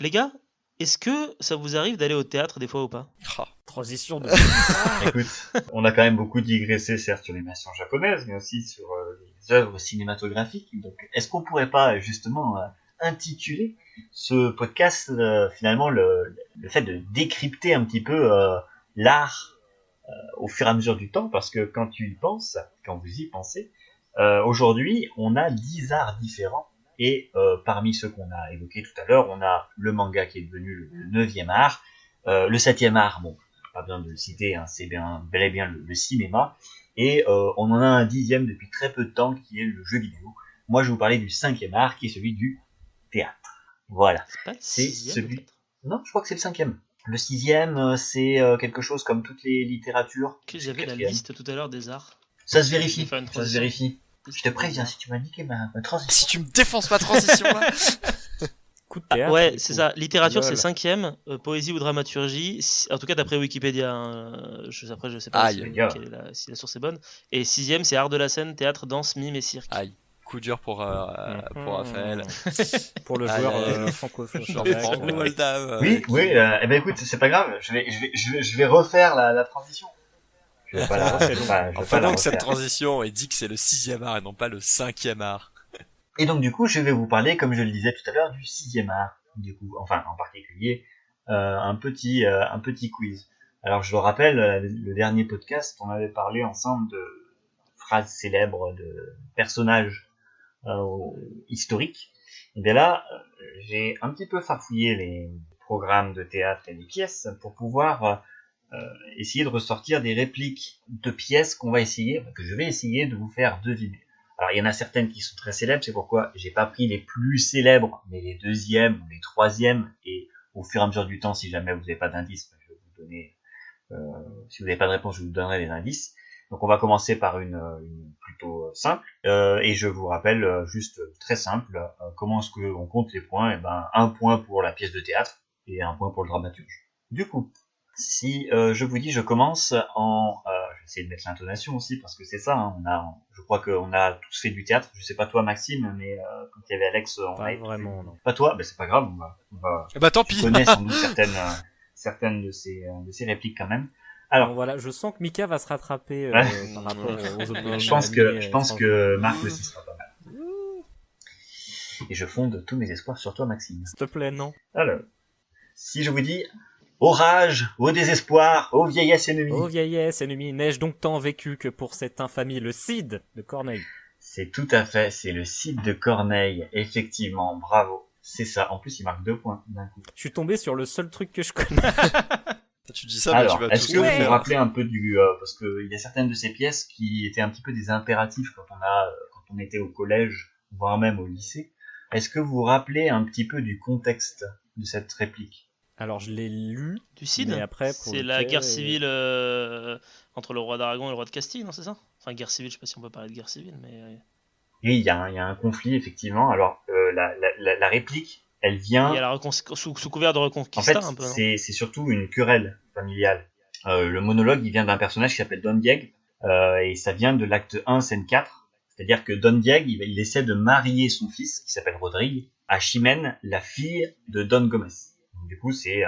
Les gars, est-ce que ça vous arrive d'aller au théâtre des fois ou pas ? Transition de... Écoute, on a quand même beaucoup digressé, certes, sur l'animation japonaise, mais aussi sur les œuvres cinématographiques. Donc, est-ce qu'on pourrait pas, justement, intituler ce podcast, finalement, le fait de décrypter un petit peu l'art au fur et à mesure du temps, parce que quand tu y penses, quand vous y pensez, aujourd'hui, on a 10 arts différents, et parmi ceux qu'on a évoqués tout à l'heure, on a le manga qui est devenu le 9e art, le 7e art, bon, pas besoin de le citer, hein, c'est bel et bien le cinéma, et on en a un 10e depuis très peu de temps qui est le jeu vidéo. Moi, je vais vous parler du 5e art qui est celui du théâtre. Voilà. C'est pas le C'est 6e, celui. peut-être ? Non, je crois que c'est le 5e. Le 6e, c'est quelque chose comme toutes les littératures. Que j'avais la 4e. liste tout à l'heure des arts. Ça se vérifie. Je vais faire une Ça se transition. vérifie. Je te préviens, si tu m'as niqué ma transition. Si tu me défonces ma transition là. Coup de Ah, théâtre. ouais, du c'est coup. ça. Littérature, Lol. c'est 5e. Poésie ou dramaturgie. En tout cas, d'après Wikipédia. Après, je sais pas Aïe. si la source est bonne. Et 6e, c'est art de la scène, théâtre, danse, mime et cirque. Aïe. Coup dur pour Raphaël. Pour le Allez. joueur francophone. Franco-moldave. Oui, eh ben écoute, c'est pas grave. Je vais refaire la transition. Je vais pas la refaire. Je vais Enfin pas la donc cette refaire. transition et dit que c'est le 6e art et non pas le 5e art. Et donc du coup, je vais vous parler, comme je le disais tout à l'heure, du 6e art. Du coup, enfin, en particulier, un petit quiz. Alors, je le rappelle, le dernier podcast, on avait parlé ensemble de phrases célèbres, de personnages historiques. Et bien là, j'ai un petit peu farfouillé les programmes de théâtre et les pièces pour pouvoir essayer de ressortir des répliques de pièces que je vais essayer de vous faire deviner. Alors, il y en a certaines qui sont très célèbres, c'est pourquoi j'ai pas pris les plus célèbres, mais les 2e ou les 3e, et au fur et à mesure du temps, si jamais vous n'avez pas d'indice, je vais vous donner, si vous n'avez pas de réponse, je vous donnerai des indices. Donc, on va commencer par une plutôt simple, et je vous rappelle, juste très simple, comment est-ce qu'on compte les points? Eh ben, 1 point pour la pièce de théâtre, et 1 point pour le dramaturge. Du coup, si je vous dis, je commence en... je vais essayer de mettre l'intonation aussi, parce que c'est ça, hein, je crois qu'on a tous fait du théâtre. Je sais pas toi, Maxime, mais quand il y avait Alex, on Pas avait vraiment, non. Pas toi, ben c'est pas grave, Bah tant tu pis. connais sans doute certaines de ces répliques quand même. Alors, Bon, voilà, je sens que Mika va se rattraper Ouais. par rapport aux autres. je pense que Marc aussi sera pas mal. Et je fonde tous mes espoirs sur toi, Maxime. S'il te plaît, non. Alors, si je vous dis orage, au désespoir, ô vieillesse ennemie. Ô vieillesse, ennemi, n'ai-je donc tant vécu que pour cette infamie, le Cid de Corneille. C'est tout à fait, c'est le Cid de Corneille, effectivement, bravo. C'est ça, en plus il marque 2 points d'un coup. Je suis tombé sur le seul truc que je connais. Tu dis ça, mais Alors, tu vas est-ce tous que vous le vous faire. rappelez un peu parce que il y a certaines de ces pièces qui étaient un petit peu des impératifs quand on était au collège, voire même au lycée. Est-ce que vous vous rappelez un petit peu du contexte de cette réplique? Alors, je l'ai lu. Du Cid Mais après, pour c'est le la quai, guerre civile entre le roi d'Aragon et le roi de Castille, non, c'est ça ? Enfin, guerre civile, je sais pas si on peut parler de guerre civile, mais... Oui, il y a un conflit, effectivement. Alors, la réplique, elle vient... Il y a sous couvert de En Reconquista, fait, un peu, non ? c'est surtout une querelle familiale. Le monologue, il vient d'un personnage qui s'appelle Don Diego, et ça vient de l'acte 1, scène 4. C'est-à-dire que Don Diego, il essaie de marier son fils, qui s'appelle Rodrigue, à Chimène, la fille de Don Gomez. Donc, du coup, c'est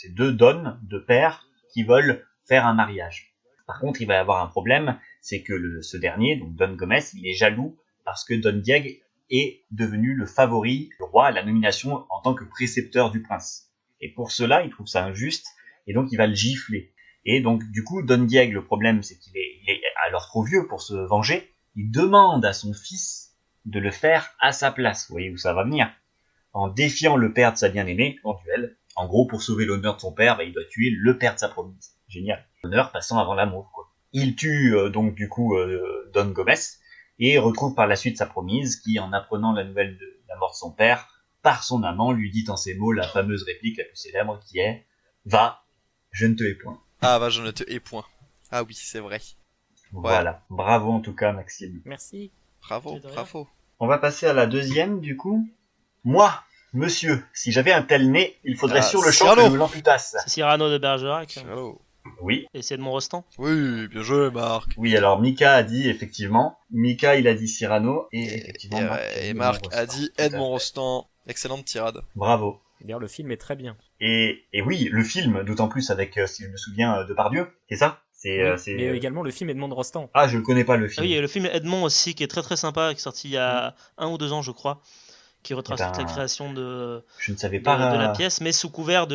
2 Don, 2 pères, qui veulent faire un mariage. Par contre, il va y avoir un problème, c'est que ce dernier, donc Don Gomez, il est jaloux parce que Don Diego est devenu le favori du roi à la nomination en tant que précepteur du prince. Et pour cela, il trouve ça injuste, et donc il va le gifler. Et donc, du coup, Don Diego, le problème, c'est qu'il est alors trop vieux pour se venger. Il demande à son fils de le faire à sa place. Vous voyez où ça va venir? En défiant le père de sa bien-aimée en duel. En gros, pour sauver l'honneur de son père, il doit tuer le père de sa promise. Génial. L'honneur passant avant l'amour, quoi. Il tue donc du coup Don Gomez et retrouve par la suite sa promise qui, en apprenant la nouvelle de la mort de son père, par son amant, lui dit en ces mots la fameuse réplique la plus célèbre qui est « Va, je ne te hais point ». Ah bah je ne te hais point. Ah oui, c'est vrai. Voilà. Bravo en tout cas, Maxime. Merci. Bravo, C'est de rien. bravo. On va passer à la deuxième, du coup. Moi, monsieur, si j'avais un tel nez, il faudrait Ah, sur le champ Cyrano. que je l'amputasse. C'est Cyrano de Bergerac. Allô. Oui, Et c'est de Montrostan. Oui, bien joué Marc. oui, alors Mika a dit, effectivement. Mika, il a dit Cyrano, et effectivement, Et Marc a dit Tout à Edmond fait. Rostand. Excellente tirade. Bravo. D'ailleurs, le film est très bien. Et oui, le film, d'autant plus avec, si je me souviens, Depardieu, c'est ça? Oui, mais également le film Edmond Rostand. Ah, je le connais pas le Ah film. oui, il y a le film Edmond aussi qui est très très sympa, qui est sorti il y a 1 ou 2 ans, je crois, qui retrace toute la création de Je ne savais pas la pièce, mais sous couvert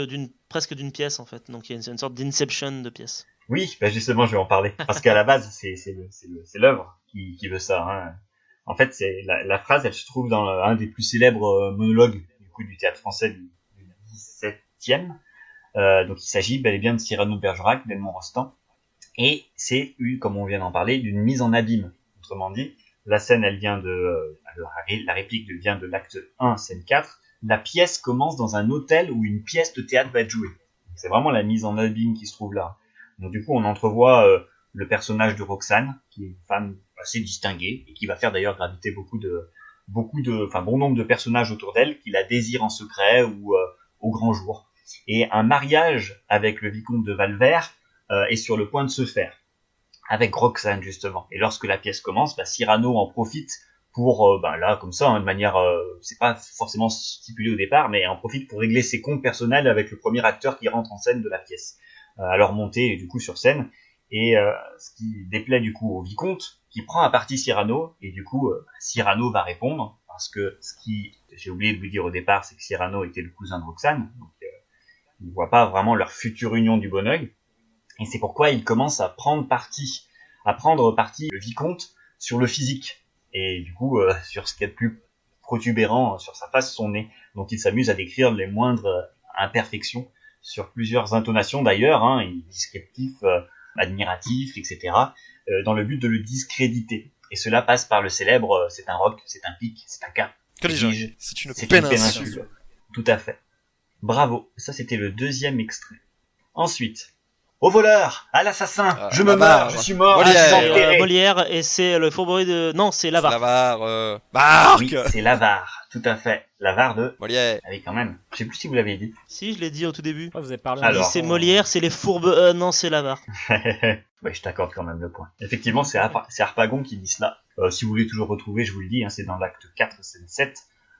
presque d'une pièce en fait. Donc il y a une sorte d'inception de pièce. Oui, bah justement, je vais en parler. Parce qu'à la base, c'est l'œuvre qui veut ça. Hein. En fait, c'est la phrase, elle se trouve dans un des plus célèbres monologues du coup du théâtre français du 17e. Donc il s'agit bel et bien de Cyrano de Bergerac, d'Edmond Rostand. Et c'est, comme on vient d'en parler, d'une mise en abîme. Autrement dit, la scène, elle vient la réplique vient de l'acte 1, scène 4. La pièce commence dans un hôtel où une pièce de théâtre va être jouée. C'est vraiment la mise en abîme qui se trouve là. Donc du coup, on entrevoit le personnage de Roxane, qui est une femme assez distinguée, et qui va faire d'ailleurs graviter bon nombre de personnages autour d'elle, qui la désirent en secret ou au grand jour. Et un mariage avec le vicomte de Valvert est sur le point de se faire, avec Roxane justement. Et lorsque la pièce commence, Cyrano en profite pour, là comme ça, de manière, c'est pas forcément stipulé au départ, mais en profite pour régler ses comptes personnels avec le premier acteur qui rentre en scène de la pièce. À leur montée du coup sur scène, et ce qui déplaît du coup au vicomte, qui prend à partie Cyrano, et du coup Cyrano va répondre, parce que j'ai oublié de vous dire au départ, c'est que Cyrano était le cousin de Roxane, donc il ne voit pas vraiment leur future union du bon oeil, et c'est pourquoi il commence à prendre parti le vicomte sur le physique, et du coup sur ce qu'il y a de plus protubérant sur sa face, son nez. Donc il s'amuse à décrire les moindres imperfections, sur plusieurs intonations d'ailleurs, descriptif, admiratif, etc., dans le but de le discréditer. Et cela passe par le célèbre c'est un roc, c'est un pic, c'est un cap. C'est une péninsule. Tout à fait. Bravo. Ça, c'était le deuxième extrait. Ensuite, au voleur, à l'assassin, je me meurs, je suis mort, Molière, et c'est le fourberie de... Non, c'est l'avare. Marc. Oui, c'est l'avare, tout à fait. L'avare de... Molière. Ah oui, quand même. Je sais plus si vous l'avez dit. Si, je l'ai dit au tout début. Vous avez parlé. Alors, c'est Molière, c'est les fourbes... non, c'est l'avare. Ouais, je t'accorde quand même le point. Effectivement, c'est Harpagon qui dit cela. Si vous voulez toujours retrouver, je vous le dis, c'est dans l'acte 4, scène 7.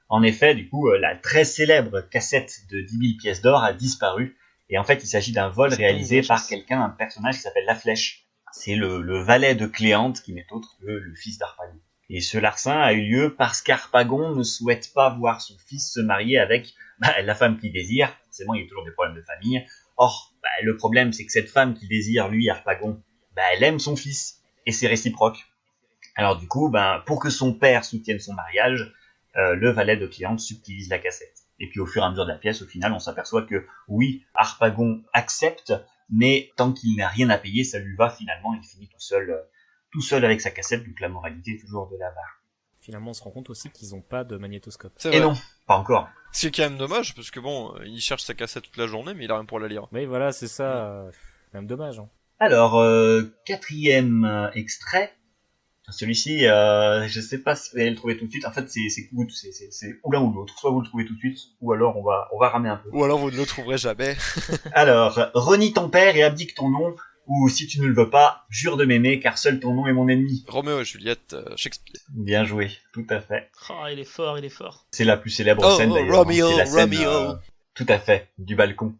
En effet, du coup, la très célèbre cassette de 10 000 pièces d'or a disparu. Et en fait, il s'agit d'un vol réalisé par un personnage qui s'appelle La Flèche. C'est le valet de Cléante qui n'est autre que le fils d'Harpagon. Et ce larcin a eu lieu parce qu'Harpagon ne souhaite pas voir son fils se marier avec la femme qu'il désire. Forcément, il y a toujours des problèmes de famille. Or, le problème, c'est que cette femme qu'il désire, lui, Harpagon, elle aime son fils. Et c'est réciproque. Alors du coup, pour que son père soutienne son mariage, le valet de Cléante subtilise la cassette. Et puis au fur et à mesure de la pièce, au final, on s'aperçoit que oui, Harpagon accepte, mais tant qu'il n'a rien à payer, ça lui va finalement, il finit tout seul avec sa cassette, donc la moralité est toujours de l'avare. Finalement, on se rend compte aussi qu'ils n'ont pas de magnétoscope. Et non, pas encore. C'est quand même dommage, parce que il cherche sa cassette toute la journée, mais il a rien pour la lire. Oui, voilà, c'est ça. Même dommage. Alors, quatrième extrait. Celui-ci, je sais pas si vous allez le trouver tout de suite. En fait, c'est ou l'un ou l'autre. Soit vous le trouvez tout de suite, ou alors on va ramer un peu. Ou alors vous ne le trouverez jamais. Alors, renie ton père et abdique ton nom, ou si tu ne le veux pas, jure de m'aimer, car seul ton nom est mon ennemi. Roméo et Juliette, Shakespeare. Bien joué, tout à fait. Oh, il est fort, il est fort. C'est la plus célèbre scène d'ailleurs. Roméo, c'est la scène, Roméo. Tout à fait, du balcon.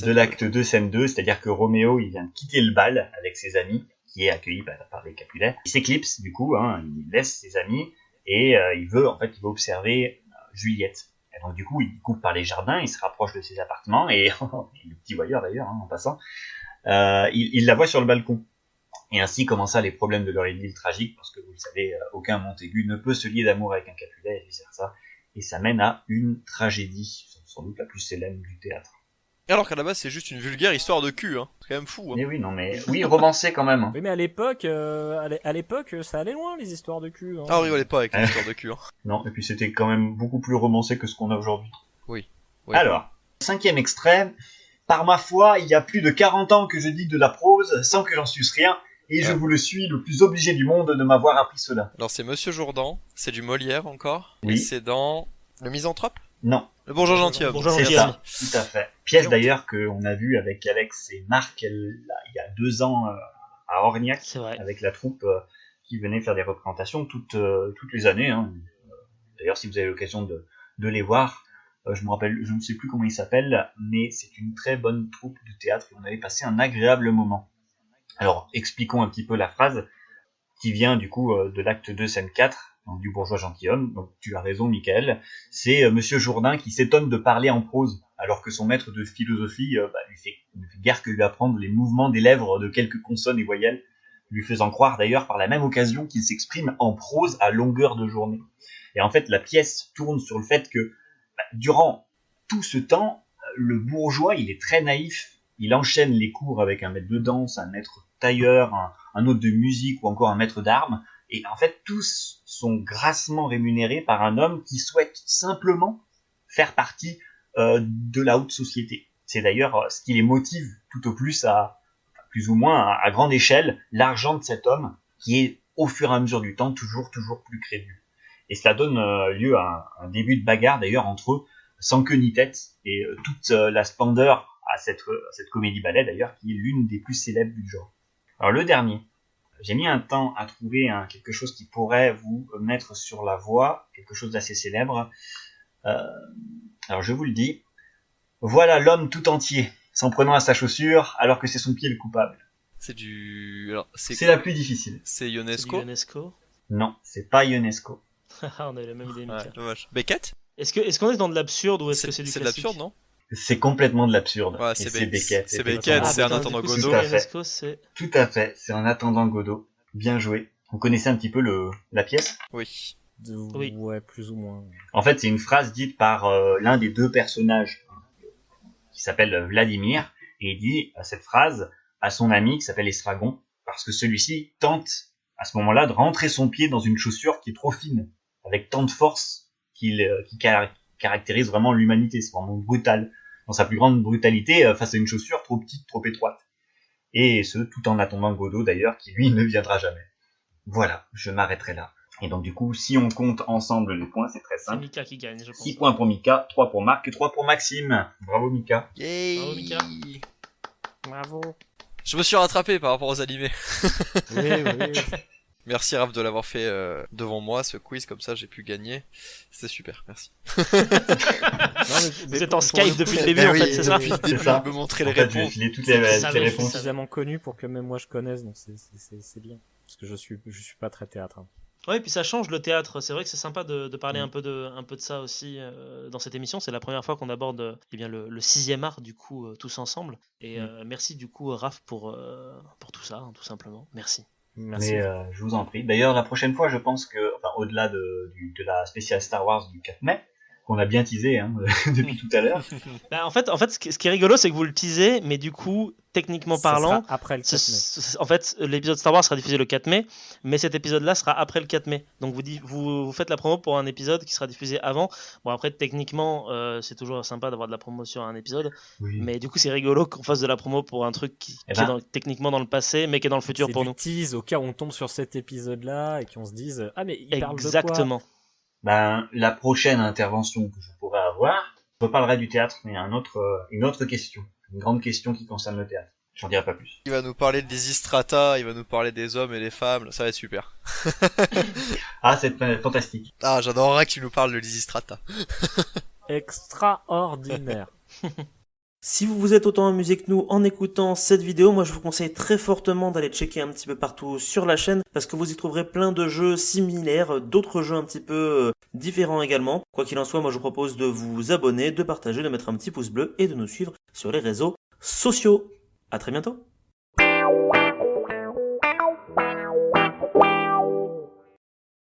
De l'acte 2, scène 2, c'est-à-dire que Roméo, il vient de quitter le bal avec ses amis, qui est accueilli par les Capulets. Il s'éclipse, du coup, il laisse ses amis, et il veut observer Juliette. Et donc, du coup, il coupe par les jardins, il se rapproche de ses appartements, et le petit voyeur d'ailleurs, en passant, il la voit sur le balcon. Et ainsi commença les problèmes de leur idylle tragique, parce que vous le savez, aucun Montaigu ne peut se lier d'amour avec un Capulet, et vice-versa. Et ça mène à une tragédie, sans doute la plus célèbre du théâtre. Alors qu'à la base, c'est juste une vulgaire histoire de cul, C'est quand même fou, Mais oui, romancé quand même. Oui, mais à l'époque, ça allait loin, les histoires de cul. Ah, on rigolait pas avec les histoires de cul, Non, et puis c'était quand même beaucoup plus romancé que ce qu'on a aujourd'hui. Oui. Alors, cinquième extrait. Par ma foi, il y a plus de 40 ans que je dis de la prose, sans que j'en susse rien, et je vous le suis le plus obligé du monde de m'avoir appris cela. Alors c'est Monsieur Jourdan, c'est du Molière encore, oui. Et c'est dans Le Misanthrope ? Non. Le Bourgeois gentilhomme. C'est ça, tout à fait. Pièce d'ailleurs qu'on a vue avec Alex et Marc il y a 2 ans à Orniac, avec la troupe qui venait faire des représentations toutes les années. D'ailleurs, si vous avez l'occasion de les voir, Je ne sais plus comment il s'appelle, mais c'est une très bonne troupe de théâtre et on avait passé un agréable moment. Alors, expliquons un petit peu la phrase qui vient du coup de l'acte 2, scène 4, donc, du bourgeois gentilhomme. Donc tu as raison, Michael. C'est Monsieur Jourdain qui s'étonne de parler en prose, alors que son maître de philosophie ne fait guère que lui apprendre les mouvements des lèvres de quelques consonnes et voyelles, lui faisant croire d'ailleurs par la même occasion qu'il s'exprime en prose à longueur de journée. Et en fait, la pièce tourne sur le fait que durant tout ce temps, le bourgeois, il est très naïf. Il enchaîne les cours avec un maître de danse, un maître tailleur, un autre de musique ou encore un maître d'armes. Et en fait, tous sont grassement rémunérés par un homme qui souhaite simplement faire partie de la haute société. C'est d'ailleurs ce qui les motive tout au plus plus ou moins à grande échelle, l'argent de cet homme qui est au fur et à mesure du temps toujours plus crédule. Et cela donne lieu à un début de bagarre d'ailleurs entre eux, sans queue ni tête, et toute la splendeur à cette comédie-ballet d'ailleurs, qui est l'une des plus célèbres du genre. Alors le dernier, j'ai mis un temps à trouver quelque chose qui pourrait vous mettre sur la voie, quelque chose d'assez célèbre. Alors je vous le dis, voilà l'homme tout entier, s'en prenant à sa chaussure, alors que c'est son pied le coupable. C'est du... Alors, c'est la plus difficile. C'est Ionesco. Ionesco. Non, c'est pas Ionesco. On a la même idée, Mika. Ouais, dommage. Beckett. Est-ce qu'on est dans de l'absurde ou est-ce que c'est du C'est de classique? l'absurde, non? C'est complètement de l'absurde. Ouais, c'est c'est Beckett. C'est Beckett, c'est En attendant du coup, Godot. Tout à fait. Ionesco, c'est... Tout à fait, c'est En attendant Godot. Bien joué. Vous connaissez un petit peu la pièce? Oui. Oui. Ouais, plus ou moins. En fait, c'est une phrase dite par l'un des deux personnages qui s'appelle Vladimir, et il dit cette phrase à son ami qui s'appelle Estragon, parce que celui-ci tente à ce moment-là de rentrer son pied dans une chaussure qui est trop fine, avec tant de force qui caractérise vraiment l'humanité. C'est vraiment brutal, dans sa plus grande brutalité, face à une chaussure trop petite, trop étroite. Et ce, tout en attendant Godot d'ailleurs, qui lui ne viendra jamais. Voilà, je m'arrêterai là. Et donc du coup, si on compte ensemble les points, c'est très C'est simple. Mika qui gagne, je pense. 6 points pour Mika, 3 pour Marc et 3 pour Maxime. Bravo Mika. Yay. Bravo, Mika. Bravo. Je me suis rattrapé par rapport aux animés. Oui. Merci Raph de l'avoir fait devant moi, ce quiz, comme ça j'ai pu gagner. C'était super, merci. Vous êtes en Skype depuis le début, Eh en oui, fait, c'est ça? depuis le début, C'est ça. je me montrer les En fait, j'ai réponses. filé toutes C'est les ça, réponses. Suffisamment connu pour que même moi je connaisse, donc c'est bien. Parce que je suis pas très théâtre. Hein. Ouais, et puis ça change le théâtre. C'est vrai que c'est sympa de parler un peu de ça aussi dans cette émission. C'est la première fois qu'on aborde le 6e art, du coup, tous ensemble. Et merci, du coup, Raph, pour tout ça, hein, tout simplement. Merci. Merci. Mais je vous en prie. D'ailleurs, la prochaine fois, je pense que, au-delà de la spéciale Star Wars du 4 mai, qu'on a bien teasé depuis tout à l'heure. Bah, en fait, ce qui est rigolo, c'est que vous le teasez, mais du coup, techniquement Ça parlant, sera après le 4 mai. en fait, l'épisode Star Wars sera diffusé le 4 mai, mais cet épisode-là sera après le 4 mai. Donc vous faites la promo pour un épisode qui sera diffusé avant. Bon, après, techniquement, c'est toujours sympa d'avoir de la promo sur un épisode, Oui. mais du coup, c'est rigolo qu'on fasse de la promo pour un truc qui est techniquement dans le passé, mais qui est dans le futur C'est pour du nous. tease au cas où on tombe sur cet épisode-là et qu'on se dise ah mais il parle de quoi? Exactement. La prochaine intervention que je pourrais avoir, je reparlerai du théâtre, mais une autre question. Une grande question qui concerne le théâtre. J'en dirai pas plus. Il va nous parler des Istrata, il va nous parler des hommes et des femmes, ça va être super. Ah, c'est fantastique. Ah, j'adorerais que tu nous parles de l'Isistrata. Extraordinaire. Si vous vous êtes autant amusé que nous en écoutant cette vidéo, moi je vous conseille très fortement d'aller checker un petit peu partout sur la chaîne parce que vous y trouverez plein de jeux similaires, d'autres jeux un petit peu différents également. Quoi qu'il en soit, moi je vous propose de vous abonner, de partager, de mettre un petit pouce bleu et de nous suivre sur les réseaux sociaux. À très bientôt.